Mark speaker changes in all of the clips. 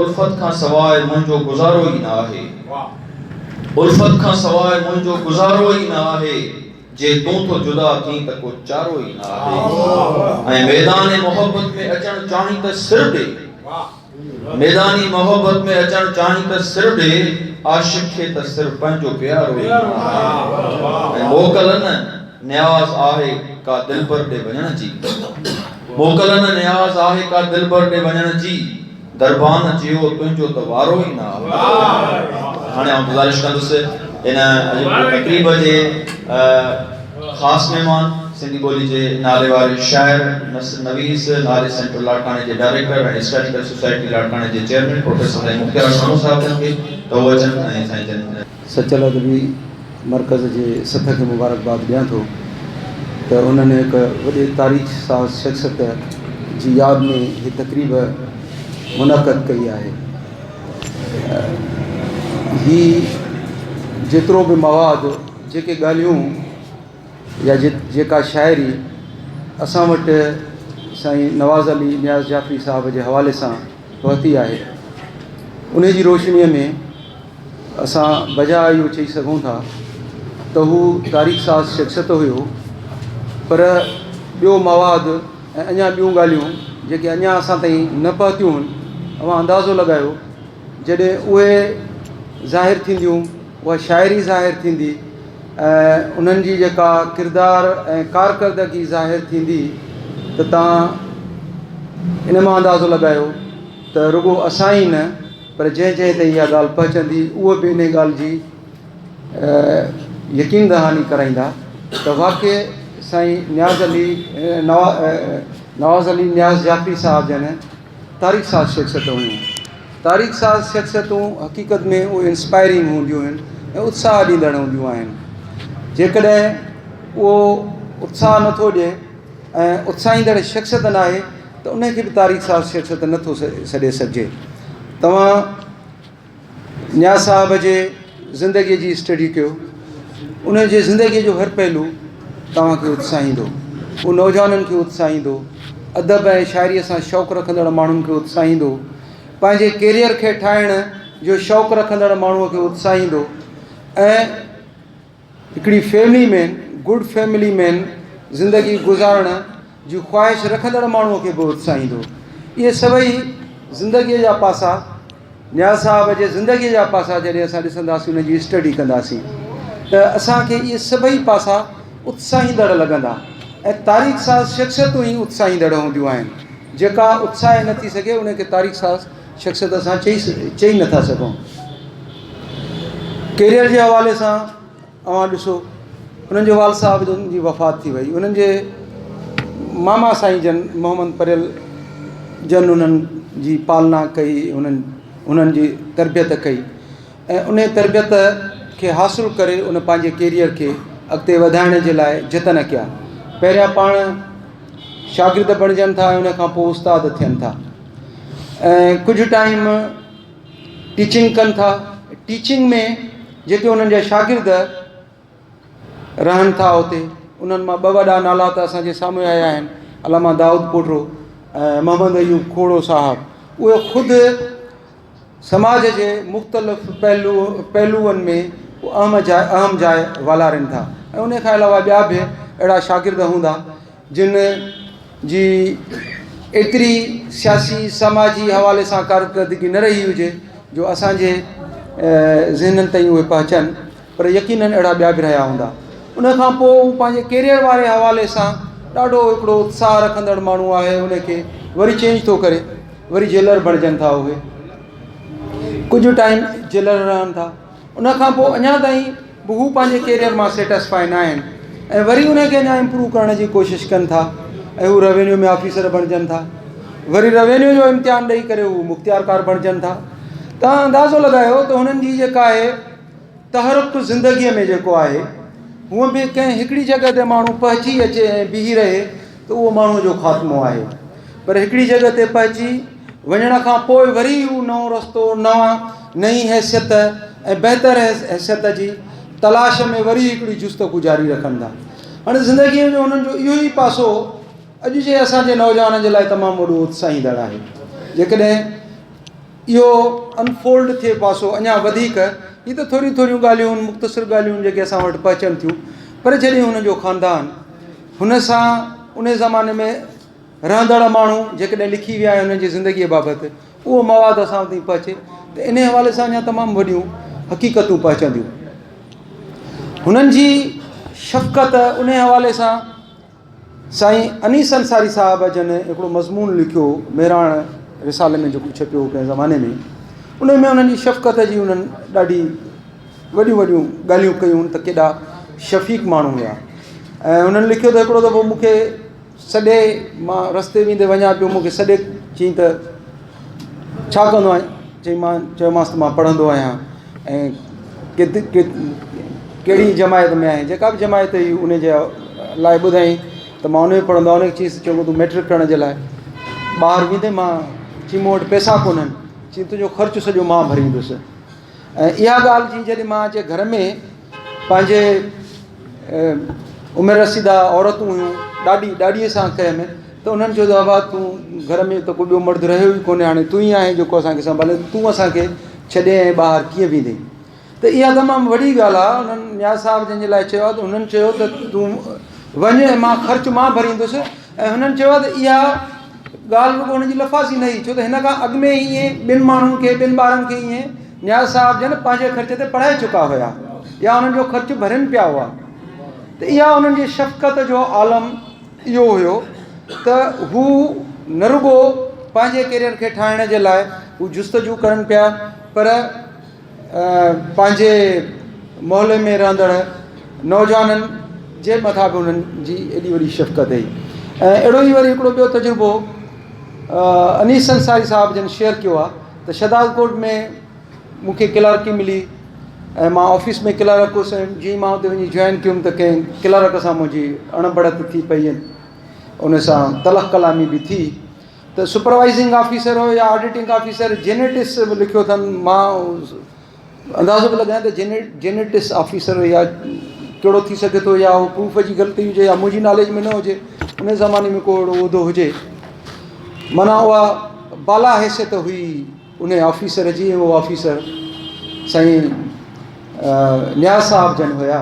Speaker 1: उल्फत खां सवाइ मुंहिंजो गुज़ारो ई न आहे। उल्फत खां सवाइ मुंहिंजो गुज़ारो ई न आहे। जे तूं तो जुदा थी त को चारो ई न आहे। ऐं मैदान मोहब्बत में अचणु चाहीं त सिर ॾे। मैदानी मोहब्बत में अचणु चाहीं त सिर ॾे। आशिक़ खे त सिर्फ़ पंहिंजो प्यारो ई न आहे। ऐं मोकल न न्याज़ आहे का दिलबर ॾे वञण जी। मोकल न न्याज़ आहे का दिलबर ॾे वञण जी। दरबान जियो तुंहिंजो त वारो ई न आहे। हाणे आउं गुज़ारिश कंदुसि इन तक़रीब जे ख़ासि महिमान सिंधी ॿोली जे नाले वारे शाइर नवीस नाले सेंट्रल लाड़काने जे डायरेक्टर ऐं हिस्टोरिकल सोसाइटी लाड़काने जे चेयरमैन प्रोफेसर मुख्तार साहब साहब खे त उहो अचनि ऐं साईं जन
Speaker 2: सचल अदबी मर्कज़ जे सथ खे मुबारकबाद ॾियां थो त उन्हनि हिकु वॾे तारीख़ साज़ शख़्सियत जी यादि में हीअ तक़रीब मुनक़द कई आहे। ही जेतिरो बि मवाद जेके ॻाल्हियूं या जेका शाइरी असां वटि साईं नवाज़ अली नियाज़ जाफ़री साहब जे हवाले सां पहुती आहे, उन जी रोशनीअ में असां बजा इहो चई सघूं था त हू तारीख़ साज़ शख़्सियत हुयो, पर ॿियो मवाद ऐं अञा ॿियूं ॻाल्हियूं जेके अञा असां ताईं न पहुतियूं आहिनि, अवां अंदाज़ो लॻायो जॾहिं उहे ज़ाहिर थींदियूं, उहा शाइरी ज़ाहिर थींदी, उन्हनि जी जेका किरदार ऐं कारकर्दगी ज़ाहिर थींदी त तव्हां इन मां अंदाज़ो लॻायो त रुॻो असां ई न पर जंहिं ते इहा ॻाल्हि पहुचंदी उहो बि इन ॻाल्हि जी यकीन दहानी कराईंदा त वाक़ई साईं नवाज़ अली नियाज़ जाफ़री साहब जन तारीख़ साज़ शख़्सियत हुयूं। तारीख़ साज़ शख़्सियतूं हक़ीक़त में उहे इंस्पायरिंग हूंदियूं आहिनि ऐं उत्साह ॾींदड़ हूंदियूं आहिनि। जेकॾहिं उहो उत्साह नथो ॾिए ऐं उत्साहींदड़ शख़्सियत न आहे त उनखे बि तारीख़ साज़ शख़्सियत नथो छॾे सघिजे। तव्हां नियाज़ साहब जे ज़िंदगीअ जी स्टडी कयो, उन जे ज़िंदगीअ जो हर पहलू तव्हांखे उत्साहींदो, उहो नौजवाननि खे उत्साहींदो, अदब ऐं शाइरीअ सां शौक़ु रखंदड़ माण्हुनि खे उत्साहींदो, पंहिंजे कैरियर खे ठाहिण जो शौक़ु रखंदड़ माण्हूअ खे उत्साहींदो ऐं हिकिड़ी फैमिली में गुड फैमिली में ज़िंदगी गुज़ारण जी ख़्वाहिश रखंदड़ माण्हूअ खे बि उत्साहींदो। इहे सभई ज़िंदगीअ जा पासा, नियाज़ साहब जे ज़िंदगीअ जा पासा जॾहिं असां ॾिसंदासीं, उन जी स्टडी कंदासीं त असांखे इहे सभई पासा उत्साहींदड़ लॻंदा ऐं तारीख़ साज़ शख़्सियतूं ई उत्साहींदड़ हूंदियूं आहिनि। जेका उत्साह न थी सघे उनखे तारीख़ साज़ शख़्सियत असां चई नथा सघूं। कैरियर जे हवाले सां अवां ॾिसो, उन्हनि जो वाल साहब जन जी वफ़ात थी वई, उन्हनि जे मामा साईं जन मोहम्मद परेल जन उन्हनि जी पालना कई, उन्हनि जी तरबियत कई ऐं उन तरबियत खे हासिलु करे उन पंहिंजे कैरियर खे अॻिते वधाइण जे लाइ जतन कया। पहिरियां पाण शागिर्द बणिजनि था ऐं उन खां पोइ उस्ताद थियनि था ऐं कुझु टाइम टीचिंग कनि था। टीचिंग में जेके उन्हनि जा शागिर्द रहनि था उते, उन्हनि मां ॿ वॾा नाला त असांजे साम्हूं आया आहिनि, अलामा दाऊद पोटरो ऐं मोहम्मद अयूब खोड़ो साहब। उहे ख़ुदि समाज जे मुख़्तलिफ़ पहलुअनि में अहम जाइ वालारनि था ऐं उन खां अलावा ॿिया बि अहिड़ा शागिर्द हूंदा जिन जी एतिरी सियासी समाजी हवाले सां कारकर्दगी न रही हुजे जो असांजे ज़हननि ताईं उहे पहुचनि, पर यकीननि अहिड़ा ॿिया बि रहिया हूंदा। उनखां पोइ हू पंहिंजे कैरियर वारे हवाले सां ॾाढो हिकिड़ो उत्साह रखंदड़ माण्हू आहे, उनखे वरी चेंज थो करे, वरी जेलर बणिजनि था उहे, कुझु टाइम जेलर रहनि था, उनखां पोइ अञा ताईं बि हू पंहिंजे कैरियर मां सेटिस्फाई न आहिनि ऐं वरी उनखे अञा इम्प्रूव करण जी कोशिशि कनि था ऐं हू रेवेन्यू में ऑफिसर बणिजनि था, वरी रेवेन्यू जो इम्तिहान ॾेई करे हू मुख़्तियारकार बणिजनि था। तव्हां अंदाज़ो लॻायो त हुननि जी जेका आहे तहरुक ज़िंदगीअ में जेको आहे, हूअं बि कंहिं हिकिड़ी जॻह ते माण्हू पहुची अचे ऐं बीही रहे त उहो माण्हू जो ख़ात्मो आहे, पर हिकिड़ी जॻह ते पहुची वञण खां पोइ वरी हू नओं रस्तो, नई हैसियत ऐं बहितर हैसियत जी तलाश में वरी हिकिड़ी जुस्तगू जारी रखनि था। हाणे ज़िंदगीअ जो हुननि जो इहो ई पासो अॼु जे असांजे नौजवाननि जे लाइ तमामु वॾो उत्साहींदड़ आहे। जेकॾहिं इहो अनफोल्ड थिए पासो अञा वधीक। हीअ त थोरियूं थोरियूं ॻाल्हियूं आहिनि, मुख़्तसिर ॻाल्हियूं जेके असां वटि पहुचनि थियूं, पर जॾहिं हुनजो ख़ानदान हुन सां उन ज़माने में रहंदड़ माण्हू जेकॾहिं लिखी विया आहिनि हुनजी ज़िंदगीअ बाबति, उहो मवादु असां वटि पहुचे त इन हवाले सां अञा तमामु वॾियूं हक़ीक़तूं पहुचंदियूं। हुननि जी शफ़क़त उन हवाले सां साईं अनीस अंसारी साहिब जन हिकिड़ो मज़मून लिखियो मेराण रिसाले में जेको छपियो कंहिं ज़माने में, उन में उन्हनि जी शफ़क़त जी उन्हनि ॾाढी वॾियूं वॾियूं ॻाल्हियूं कयूं त केॾा शफ़ीक़ माण्हू हुआ। ऐं हुननि लिखियो त हिकिड़ो दफ़ो मूंखे सॾे, मां रस्ते वेंदे वञा पियो, मूंखे सॾे चई त छा कंदो आहीं? चयोमांसि त मां पढ़ंदो आहियां। ऐं कहिड़ी जमायत में आहीं? जेका बि जमायत हुई उन जे लाइ ॿुधाई त मां उन में पढ़ंदो आहियां। उन चईसि चङो तूं मैट्रिक करण जे लाइ ॿाहिरि वेंदे, मां चई मूं वटि पैसा कोन्हनि, चई तुंहिंजो ख़र्चु सॼो मां भरींदुसि। ऐं इहा ॻाल्हि जी जॾहिं मां अचे घर में पंहिंजे उमिरि रसीदा औरतूं हुयूं ॾाॾीअ सां कयमि त उन्हनि चयो त बाबा तूं घर में त कोई ॿियो मर्द रहियो ई कोन्हे, हाणे तूं ई आहीं जेको असांखे संभाले, तूं असांखे छॾे ऐं ॿाहिरि कीअं वेंदे? त इहा तमामु वॾी ॻाल्हि आहे। उन्हनि न्याज़ साहिब जंहिंजे लाइ चयो आहे त हुननि चयो त तूं वञ ऐं मां ख़र्चु मां भरींदुसि। ऐं हुननि चयो आहे त इहा ॻाल्हि रुॻो हुनजी लफ़ाज़ी न हुई, छो त हिन खां अॻु में ईअं ॿिनि माण्हुनि खे, ॿिनि ॿारनि खे ईअं न्याज़ साहिब जन पंहिंजे ख़र्चे ते पढ़ाए चुका हुआ या उन्हनि जो ख़र्चु भरियनि पिया हुआ। त इहा उन्हनि जी शफ़क़त जो आलम इहो हुयो त हू न रुॻो पंहिंजे कैरियर खे ठाहिण जे लाइ हू जुस्तजू करनि पिया, पर पंहिंजे मोहल्ले में रहंदड़ नौजवाननि जे मथां बि उन्हनि जी एॾी वॾी शफ़क़त हुई। ऐं अहिड़ो ई वरी हिकिड़ो ॿियो तजुर्बो अनीस अंसारी साहिब जन शेयर कयो आहे त शहदाद कोट में मूंखे क्लार्की मिली ऐं मां ऑफिस में क्लार्क हुउसि। जीअं मां हुते वञी जॉइन कयुमि त कंहिं क्लार्क सां मुंहिंजी अणबड़त थी पई, उन सां तलख़ कलामी बि थी। त सुपरवाइज़िंग ऑफिसर हो या ऑडिटिंग ऑफिसर, जेनेटिस बि लिखियो अथनि, मां अंदाज़ो बि लॻायां त जेनेटिस ऑफिसर या कहिड़ो थी सघे थो, या उहो प्रूफ जी ग़लती हुजे या मुंहिंजी नॉलेज में न हुजे, उन ज़माने में को अहिड़ो उहिदो हुजे। माना उहा बाला हैसियत हुई उन ऑफिसर जी। उहो ऑफिसर साईं न्याज़ साहिब जन हुया।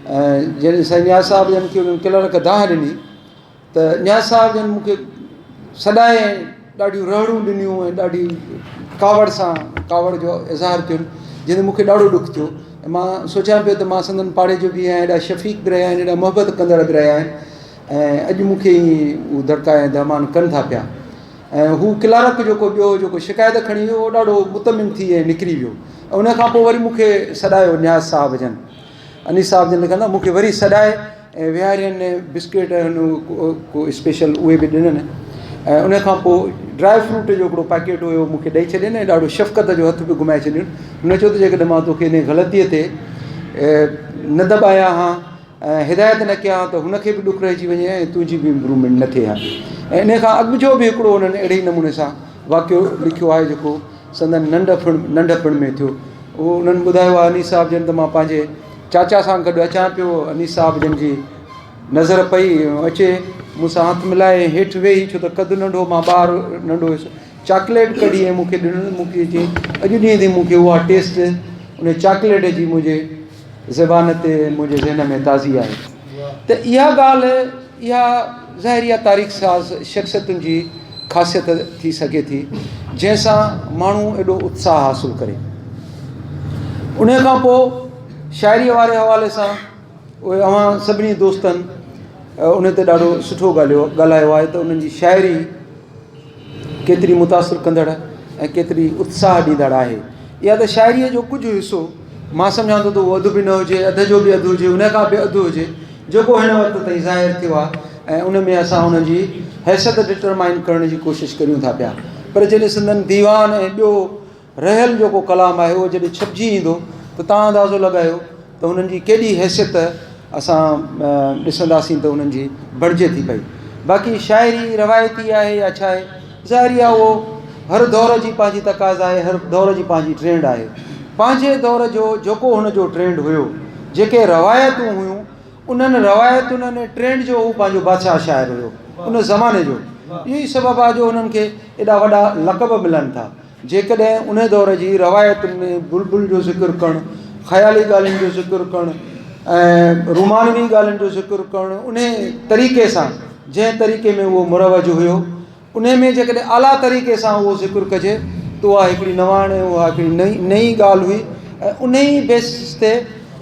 Speaker 2: ऐं जॾहिं साईं न्याज़ साहिब जन खे उन्हनि क्लर्क दाह ॾिनी त न्याज़ साहिब जन मूंखे सॾाए ॾाढियूं रहड़ियूं ॾिनियूं ऐं ॾाढी कावड़ सां कावड़ जो इज़हार कयुनि, जंहिंमें मूंखे ॾाढो ॾुखु थियो। ऐं मां सोचियां पियो त मां संदन पाड़े जो बि आहियां, एॾा शफ़ीक़ बि रहिया आहिनि, एॾा मोहबत कंदड़ बि रहिया आहिनि, ऐं अॼु मूंखे ईअं हू दड़का ऐं दहमान कनि था पिया। ऐं हू क्लार्क जेको ॿियो जेको शिकायत खणी वियो उहो ॾाढो मुतमिन थी ऐं निकिरी वियो। ऐं उन खां पोइ वरी मूंखे सॾायो न्याज़ साहिब जन, अनीस साहिब जन लिखंदा, मूंखे वरी सॾाए ऐं विहारियनि बिस्किट को स्पेशल उहे बि ॾिननि। ऐं उन खां पोइ ड्राई फ्रूट जो हिकिड़ो पैकेट हुयो मूंखे ॾेई छॾियनि ऐं ॾाढो शफ़क़त जो हथ बि घुमाए छॾियनि। हुन चयो त जेकॾहिं मां तोखे इन ग़लतीअ ते न दॿाया हा ऐं हिदायत न कया त हुनखे बि ॾुखु रहिजी वञे ऐं तुंहिंजी बि इम्प्रूवमेंट न थिए हा। ऐं इन खां अॻु जो बि हिकिड़ो उन्हनि अहिड़े ई नमूने सां वाक़ियो लिखियो आहे जेको संदन नंढपण में थियो। उहो उन्हनि ॿुधायो आहे अनीस साहिब जन त मां पंहिंजे चाचा सां गॾु अचां पियो, अनीस साहिब जन जी नज़र पई अचे, मूंसां हथु मिलाए हेठि वेही, छो त कदु नंढो, मां ॿारु नंढो हुयुसि, चॉकलेट कढी ऐं मूंखे ॾिननि। मूंखे चई अॼु ॾींहं ते मूंखे उहा टेस्ट उन चॉकलेट जी मुंहिंजे ज़बान ते मुंहिंजे ज़हन में ताज़ी आहे। त इहा ॻाल्हि इहा ज़ाहिरिया तारीख़ साज़ शख़्सियतुनि जी ख़ासियत थी सघे थी जंहिंसां माण्हू एॾो उत्साह हासिलु करे। उन खां पोइ शाइरीअ वारे हवाले सां उहे अवां सभिनी दोस्तनि उन ते ॾाढो सुठो ॻाल्हायो आहे त उन्हनि जी शाइरी केतिरी मुतासिर कंदड़ ऐं केतिरी उत्साह ॾींदड़ आहे। इहा त शाइरीअ जो कुझु हिसो मां सम्झां थो त उहो अधु बि न हुजे, अधु जो बि अधु हुजे, उन खां बि अधु हुजे, जेको हिन वक़्त ताईं ज़ाहिर थियो आहे। ऐं उन में असां उन जी हैसियत डिटरमाइन करण जी कोशिशि करियूं था पिया। पर जॾहिं सिंधन दीवान ऐं ॿियो रहियल जेको कलाम आहे उहो जॾहिं छपिजी ईंदो त तव्हां अंदाज़ो लॻायो त हुननि जी केॾी हैसियत असां ॾिसंदासीं त उन्हनि जी बणिजे थी पई। बाक़ी शाइरी रवायती आहे या छा आहे, ज़ाहिरी आहे उहो हर दौर जी पंहिंजी तक़ाज़ा आहे, हर दौर जी पंहिंजी ट्रेंड आहे। पंहिंजे दौर जो जेको हुनजो ट्रेंड हुयो, जेके रवायतूं हुयूं, उन्हनि रवायतुनि ऐं ट्रेंड जो हू पंहिंजो बादशाह शाइर हुयो उन ज़माने जो। इहो ई सबबु आहे जो हुननि खे एॾा वॾा लक़ब मिलनि था। जेकॾहिं उन दौर जी रवायतुनि में बुलबुल जो ज़िक्र करणु, ख़याली ॻाल्हियुनि जो ज़िक्र करणु ऐं रुमानवी ॻाल्हियुनि जो ज़िक्र करणु, उन तरीक़े सां जंहिं तरीक़े में उहो मुरवज हुयो, उन में जेकॾहिं आला तरीक़े सां उहो ज़िक्र कजे त उहा हिकिड़ी नवाणे, उहा हिकिड़ी नई ॻाल्हि हुई। ऐं उन ई बेसिस ते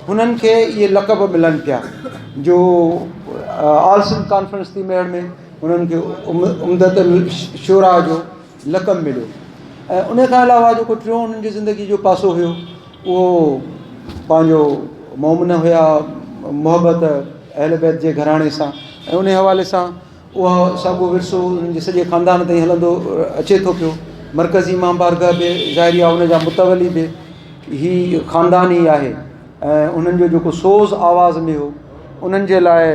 Speaker 2: हुननि खे इहे लक़ब मिलनि पिया जो ऑल सिंध कॉन्फ्रेंस थी मेड़ में हुननि खे उम्दतुल शूरा जो लक़ब मिलियो। ऐं उन खां अलावा जेको टियों हुननि जी ज़िंदगी जो पासो हुयो उहो पंहिंजो मोमिन हुया मोहबत अहल बैत जे घराणे सां, ऐं उन हवाले सां उहो साॻियो विरसो उन्हनि जे सॼे ख़ानदान ताईं हलंदो अचे थो पियो। मरकज़ी इमाम बारगाह बि ज़ाहिरी आहे, उन जा मुतवली बि ही ख़ानदान ई आहे। ऐं उन्हनि जो जेको सोज़ आवाज़ में हो, उन्हनि जे लाइ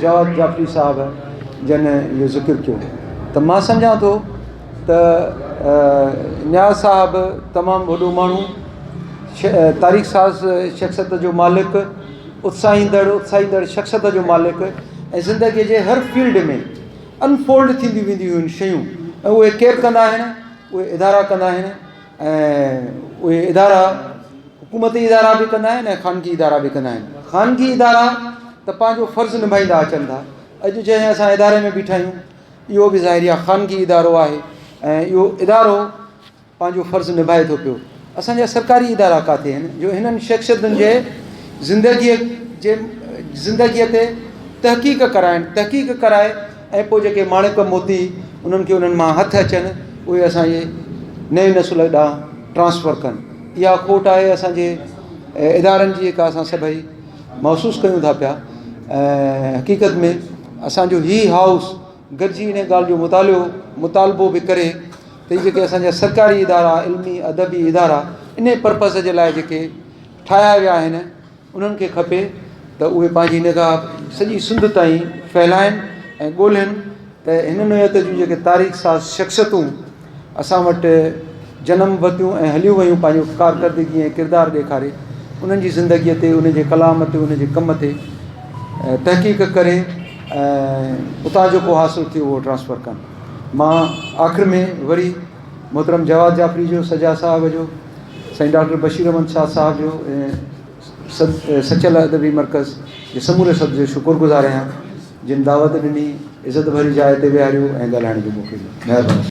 Speaker 2: जवाद जाफ़री साहिबु जन इहो ज़िक्र कयो। त मां सम्झां थो त न्याज़ साहिबु तमामु वॾो माण्हू, तारीख़ साज़ शख़्सियत जो मालिक, उत्साहींदड़ शख़्सियत जो मालिक, ऐं ज़िंदगीअ जे हर फील्ड में अनफोल्ड थींदियूं वेंदियूं आहिनि शयूं। ऐं उहे केरु कंदा आहिनि? उहे इदारा कंदा आहिनि। ऐं उहे इदारा हुकूमती इदारा बि कंदा आहिनि ऐं ख़ानगी इदारा बि कंदा आहिनि। ख़ानगी इदारा त पंहिंजो फ़र्ज़ु निभाईंदा अचनि था। अॼु जंहिं असां इदारे में बीठा आहियूं इहो बि ज़ाहिरी आहे ख़ानगी इदारो आहे, ऐं इहो इदारो पंहिंजो फ़र्ज़ु निभाए थो पियो। असांजा सरकारी इदारा किथे आहिनि जो हिननि शख़्सियतुनि जे ज़िंदगीअ ते तहक़ीक़ कराए ऐं पोइ जेके माणिक मोती उन्हनि खे उन्हनि मां हथ अचनि, उहे असांजे नई नसुल ॾांहुं ट्रांसफ़र कनि। इहा खोट आहे असांजे इदारनि जी, जेका असां सभई महसूसु कयूं था पिया। ऐं हक़ीक़त में असांजो ही हाउस गॾिजी इन ॻाल्हि जो मुतालबो बि करे त इहे जेके असांजा सरकारी इदारा, इल्मी अदबी इदारा इन पर्पज़ जे लाइ जेके ठाहिया विया आहिनि, उन्हनि खे खपे त उहे पंहिंजी निगाह सॼी सिंध ताईं फैलाइनि ऐं ॻोल्हनि त हिन नौयत जूं जेके तारीख़ साज़ शख़्सियतूं असां वटि जनम वरितियूं ऐं हलियूं वियूं पंहिंजो कारकर्दगी ऐं किरदारु ॾेखारे, उन्हनि जी ज़िंदगीअ ते, उन जे कलाम ते, उन जे कम ते तहक़ीक़ करे ऐं उतां जेको हासिलु थियो उहो ट्रांसफ़र कनि। मां आख़िर में वरी मोहतरम जवाद जाफ़री जो, सजा साहिब जो, साईं डॉक्टर बशीर अहमद शाह साहिब जो ऐं सचल अदबी मर्कज़ जे समूरे सद जो शुक्रगुज़ार आहियां जिन दावत ॾिनी, इज़त भरी जाइ ते विहारियो ऐं ॻाल्हाइण जो मौक़ो ॾिनो। महिरबानी।